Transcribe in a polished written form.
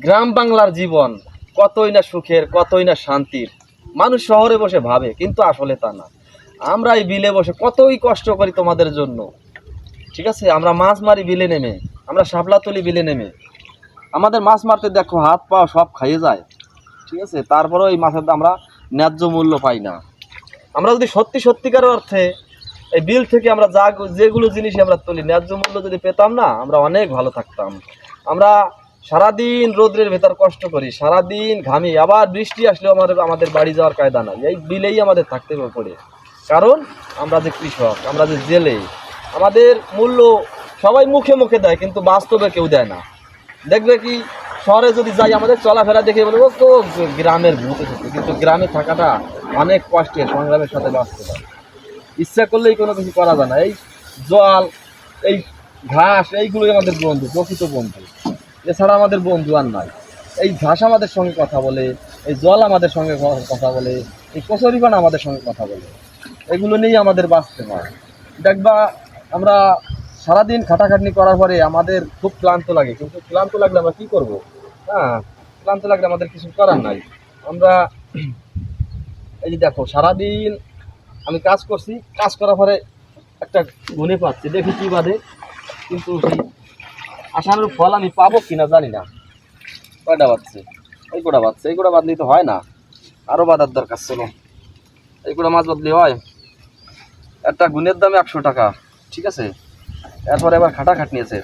গ্রাম বাংলার জীবন কতই না সুখের, কতই না শান্তির। মানুষ শহরে বসে ভাবে, কিন্তু আসলে তা না। আমরা এই বিলে বসে কতই কষ্ট করি তোমাদের জন্য, ঠিক আছে? আমরা মাছ মারি বিলে নেমে, আমরা শাপলা তুলি বিলে নেমে। আমাদের মাছ মারতে দেখো হাত পা সব খাইয়ে যায়, ঠিক আছে? তারপরেও এই মাছের আমরা ন্যায্য মূল্য পাই না। আমরা যদি সত্যিকার অর্থে এই বিল থেকে আমরা যেগুলো জিনিস আমরা তুলি ন্যায্য মূল্য যদি পেতাম না, আমরা অনেক ভালো থাকতাম। আমরা সারাদিন রোদ্রের ভেতর কষ্ট করি, সারাদিন ঘামি, আবার বৃষ্টি আসলেও আমাদের বাড়ি যাওয়ার কায়দা নাই, এই বিলেই আমাদের থাকতে পড়ে। কারণ আমরা যে কৃষক, আমরা যে জেলে, আমাদের মূল্য সবাই মুখে মুখে দেয়, কিন্তু বাস্তবে কেউ দেয় না। দেখবে কি, শহরে যদি যাই আমাদের চলাফেরা দেখে বলবো তো গ্রামের ভূত এসেছে, কিন্তু গ্রামে থাকাটা অনেক কষ্টের, সংগ্রামের সাথে বাঁচতে হয়। ইচ্ছা করলেই কোনো কিছু করা যায় না। এই জল, এই ঘাস, এইগুলোই আমাদের বন্ধু, প্রকৃত বন্ধু। এছাড়া আমাদের বন্ধু আর নাই। এই ঘাস আমাদের সঙ্গে কথা বলে, এই জল আমাদের সঙ্গে কথা বলে, এই কচুরিপানা আমাদের সঙ্গে কথা বলে। এগুলো নিয়েই আমাদের বাঁচতে হয়। দেখবা আমরা সারাদিন খাটাখাটনি করার পরে আমাদের খুব ক্লান্ত লাগে, কিন্তু ক্লান্ত লাগলে আমরা কী করবো? হ্যাঁ, ক্লান্ত লাগলে আমাদের কিছু করার নাই। আমরা এই যে দেখো, সারাদিন আমি কাজ করছি, কাজ করার পরে একটা গুনে পাচ্ছি, দেখি কী বাদে, কিন্তু সেই আশানুরূপ ফল আমি পাবো কিনা জানি না। কয়টা বাজছে? এই কটা বাজছে, এই কটা বাদলেই তো হয় না, আরও বাঁধার দরকার ছিল। এই কটা মাছ বাদলে হয়? একটা গুণের দামে 100 টাকা, ঠিক আছে? এরপরে আবার খাটাখাটনি আছে।